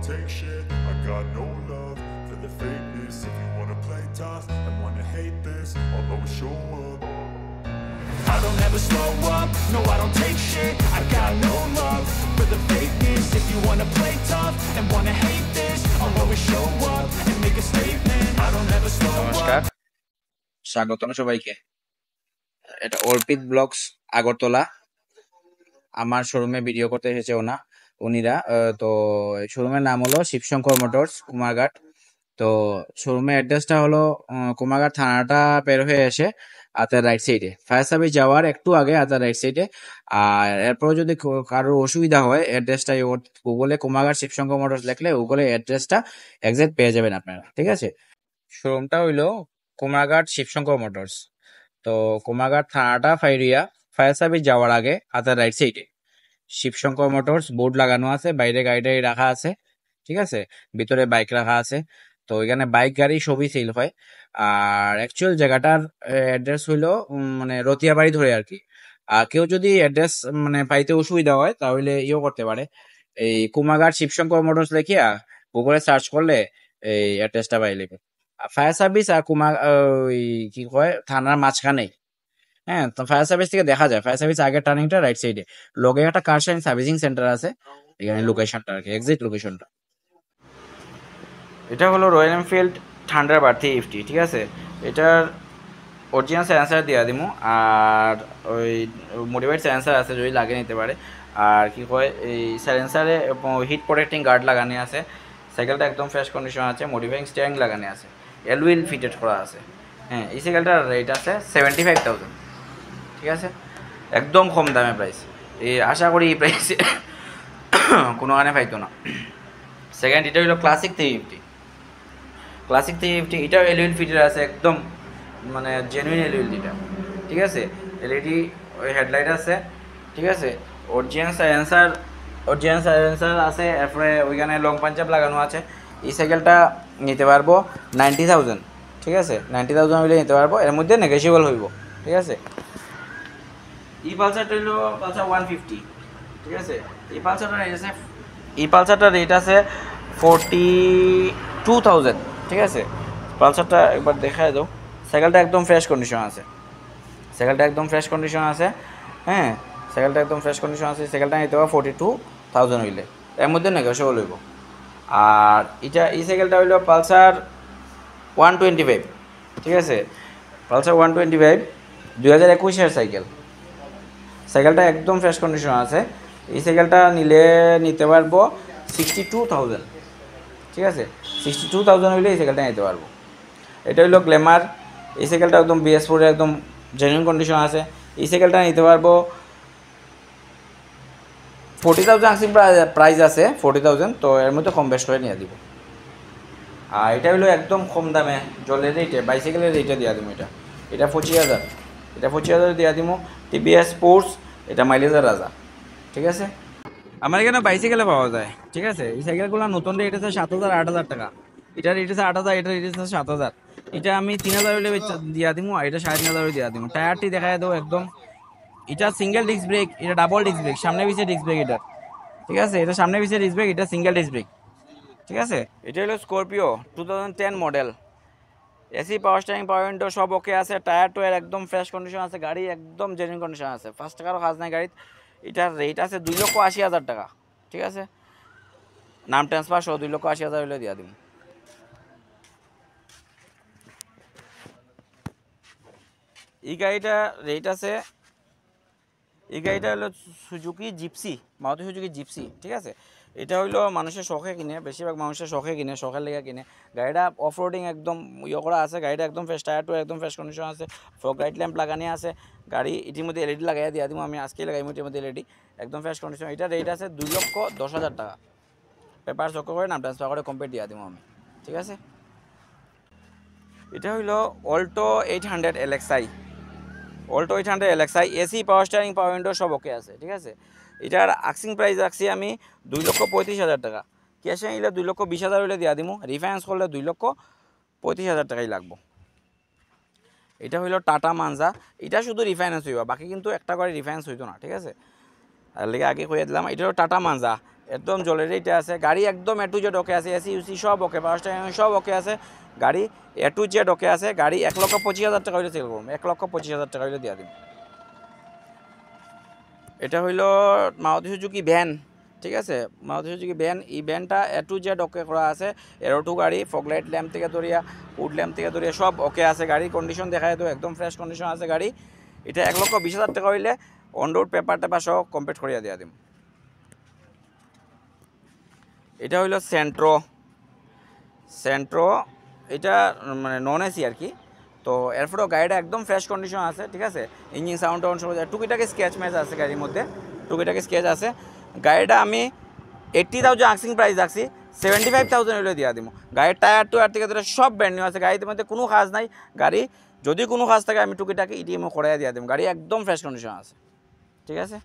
take shit. I got no love for the fakeness. If you wanna play tough and wanna hate this, I'll always show up. I don't ever slow up, no I don't take shit. I got no love for the fakeness. If you wanna play tough and wanna hate this, I'll always show up and make a statement. I don't ever slow নমস্কার, up. স্বাগতম সবাইকে। এটা অর্পিত blogs Agartala. আমার শোরুমে video করতে এসেছে উনিরা। তো শোরুমের নাম হলো শিবশঙ্কর মোটরস, কুমারঘাট। তো শোরুমের অ্যাড্রেসটা হলো কুমারঘাট থানাটা পের হয়ে এসে আতার রাইট সাইডে, ফায়ার সার্ভিস যাওয়ার একটু আগে আতার রাইট সাইডে। আর এরপর যদি কারোর অসুবিধা হয়, অ্যাড্রেসটা গুগলে কুমারঘাট শিবশঙ্কর মোটরস লিখলে গুগলে অ্যাড্রেসটা এক্সাক্ট পেয়ে যাবেন আপনারা, ঠিক আছে? শোরুমটা হইলো কুমারঘাট শিবশঙ্কর মোটরস। তো কুমারঘাট থানাটা ফাইরিয়া, ফায়ার সার্ভিস যাওয়ার আগে হাতের রাইট সাইডে শিবশঙ্কর মোটরস বোর্ড লাগানো আছে, বাইরে গাড়ি রাখা আছে, ঠিক আছে? ভিতরে বাইক রাখা আছে। তো এখানে বাইক গাড়ি সবই সেল হয়। আর অ্যাকচুয়াল জায়গাটার অ্যাড্রেস হইলো মানে রতিয়াবাড়ি ধরে আর কি। আর কেউ যদি অ্যাড্রেস মানে পাইতে অসুবিধা হয় তাহলে ইয়েও করতে পারে, এই কুমারঘাট শিবশঙ্কর মোটরস লিখিয়া গুগলে সার্চ করলে এই অ্যাড্রেসটা পাই যাবে। ফায়ার সার্ভিস আর ওই কি কয় থানার মাঝখানেই। হ্যাঁ, তো ফায়ার সার্ভিস থেকে দেখা যায়, ফায়ার সার্ভিস আগের টার্নিংটা রাইট সাইডে লগে একটা কার শাইন সার্ভিসিং সেন্টার আছে, এখানে লোকেশনটা আর কি, এক্সাক্ট লোকেশনটা। এটা হলো রয়্যাল এনফিল্ড থান্ডারবার্ড 350, ঠিক আছে? এটার অরিজিনাল সাইলেন্সার দিয়া দিমু, আর ওই মডিফাইড সাইলেন্সার আছে যদি লাগিয়ে নিতে পারে। আর কি কয় এই সাইলেন্সারে হিট প্রোটেক্টিং গার্ড লাগানো আছে। সাইকেলটা একদম ফ্রেশ কন্ডিশন আছে, মডিফাইং স্টিয়ারিং লাগানো আছে, এলউইল ফিটেড করা আছে। হ্যাঁ, এই সাইকেলটার রেট আছে 75,000, ঠিক আছে? একদম কম দামে প্রাইস। এই আশা করি এই প্রাইসে কোনো গানে পাইতো না। সেকেন্ড, এটা হলো ক্লাসিক 350। ক্লাসিক 350 এটাও এলইডি ফিটার আছে, একদম মানে জেনুইন এলইডি এটা, ঠিক আছে? এলইডি ওই হেডলাইট আছে, ঠিক আছে? অরিজিনাল সাইলেন্সার আছে। এরপরে ওইখানে লং পাঞ্চাপ লাগানো আছে। এই সাইকেলটা নিতে পারবো 90,000, ঠিক আছে? 90,000 হইলে নিতে পারবো, এর মধ্যে নেগোসিয়েবল হইব, ঠিক আছে? এই পালসারটা হইলো পালসার 150, ঠিক আছে? এই পালসারটার রেট আছে 42,000, ঠিক আছে? পালসারটা একবার দেখায় দাও। সাইকেলটা একদম ফ্রেশ কন্ডিশন আছে, সাইকেলটা একদম ফ্রেশ কন্ডিশন আছে। হ্যাঁ, সাইকেলটা একদম ফ্রেশ কন্ডিশন আছে। সাইকেলটা নিতে পারবো 42,000 হইলে, এর মধ্যে নেগোসিয়েবল হইব। আর এই সাইকেলটা হইলো পালসার 125, ঠিক আছে? পালসার 125 2021-এর সাইকেল। সাইকেলটা একদম ফ্রেশ কন্ডিশন আছে। এই সাইকেলটা নিতে পারবো 62,000, ঠিক আছে? 62,000 হইলে এই সাইকেলটা নিতে পারবো। এটা হইলো গ্ল্যামার। এই সাইকেলটা একদম BS4 একদম জেনুইন কন্ডিশন আছে। এই সাইকেলটা নিতে পারবো 40,000 আসিং প্রাইস আছে, 40,000। তো এর মধ্যে কম বেশ করে নিয়ে দিব। আর এটা হইলো একদম কম দামে জলের রেটে বাইসাইকেলের রেটে দিয়া দিব। এটা 25,000, এটা 25,000 দিয়া দিব। TVS স্পোর্টস, এটা মাইলেজের রাজা, ঠিক আছে? আমার এখানে বাইসাইকেলে পাওয়া যায়, ঠিক আছে? এই সাইকেলগুলো নতুন রেট আছে 7,000 8,000 টাকা। এটা রেট আছে 8,000, এটা রেট আছে 7,000। এটা আমি 3,000 হইলে দিয়া দিব, আর এটা 3,500 দিয়া দিব। টায়ারটি দেখায় দাও একদম। এটা সিঙ্গেল ডিস্ক ব্রেক, এটা ডাবল ডিস্ক ব্রেক, সামনে পিছিয়ে ডিস্ক ব্রেক এটা, ঠিক আছে? এটা সামনে পিছিয়ে ডিস্ক ব্রেক, এটা সিঙ্গেল ডিস্ক ব্রেক, ঠিক আছে? এটা হলো Scorpio 2010 model. AC, power steering, পাওয়ার উইন্ডো সব ওকে আছে। টায়ার টুয়ার একদম ফ্রেশ কন্ডিশন আছে। গাড়ি একদম জেনুইন কন্ডিশন আছে, 5 টাকারও কাজ নাই গাড়ির। এটার রেট আছে 2,80,000 টাকা, ঠিক আছে? নাম ট্রান্সফার সহ 2,80,000 হলে দিয়া দিব। এই গাড়িটা রেট আছে, এই গাড়িটা হলো Suzuki Gypsy, Maruti Suzuki Gypsy, ঠিক আছে? এটা হইলো মানুষের শখে কিনে, বেশিরভাগ মানুষের শখে কিনে, শখের লেগে কিনে। গাড়িটা অফ রোডিং একদম করা আছে। গাড়িটা একদম ফ্রেশ, টায়ার টু একদম ফ্রেশ কন্ডিশন আছে। ফগ লাইট ল্যাম্প লাগানি আছে। গাড়ি ইতিমধ্যে এলইডি লাগাই দিয়া দিব, আমি আজকেই লাগাই ইতিমধ্যে এলইডি, একদম ফ্রেশ কন্ডিশন। এটা রেট আছে 2,10,000 টাকা। পেপার চক করে নাম ট্রান্সফার করে কমপ্লিট দিয়া দিব আমি, ঠিক আছে? এটা হইলো Alto 800 LXi, Alto 800 LXi। AC, power steering, পাওয়ার উইন্ডো সব ওকে আছে, ঠিক আছে? এটার আক্সিং প্রাইস রাখছি আমি 2,35,000 টাকা। ক্যাশে নিলে 2,20,000 হইলে দিয়া দিব। রিফাইন্যান্স করলে 2,35,000 টাকাই লাগবো। এটা হইলো টাটা মানজা। এটা শুধু রিফাইন্যান্স হইবা, বাকি কিন্তু একটা করে রিফাইন্যান্স হইতো না, ঠিক আছে? আর লেগে আগে কইয়া দিলাম। এটা হলো টাটা মানজা একদম জলের এইটা আছে গাড়ি একদম এ টু জেড ওকে আছে এসি ইউসি সব ওকে পাওয়ার স্টিয়ারিং সব ওকে আছে গাড়ি এ টু জেড ওকে আছে গাড়ি 1,25,000 টাকা হইলে সেল করুন 1,25,000 টাকা হইলে দিয়ে দিন এটা হইলো মারুতি সুজুকি ভ্যান ঠিক আছে মারুতি সুজুকি ভ্যান এই ভ্যানটা এ টু জেড ওকে করা আছে এরো টু গাড়ি ফগলাইট ল্যাম্প থেকে ধরিয়া উড ল্যাম্প থেকে ধরিয়া সব ওকে আছে গাড়ি কন্ডিশন দেখায় তো একদম ফ্রেশ কন্ডিশন আছে গাড়ি এটা 1,20,000 টাকা হইলে অন রোড পেপার টেপার সহ কমপ্লিট করিয়া দিয়া দিম এটা হইলো সেন্ট্রো এটা মানে নন এসি আর কি তো এরপরেও গাড়িটা একদম ফ্রেশ কন্ডিশন আছে ঠিক আছে ইঞ্জিন সাউন্ড টাউন্ড সব টুকিটাকি স্কেচ ম্যাচ আছে গাড়ির মধ্যে টুকিটাকি স্কেচ আছে গাড়িটা আমি 80,000 আক্সিং প্রাইস রাখছি 75,000 হইলে দিয়া দিব গাড়ির টায়ার টুয়ার থেকে ধরে সব ব্র্যান্ড নিউ আছে গাড়ির মধ্যে কোনো কাজ নাই গাড়ি যদি কোনো কাজ থাকে আমি টুকিটাকি ইটিএমও করাইয়া দিয়া দিব গাড়ি একদম ফ্রেশ কন্ডিশন আছে ঠিক আছে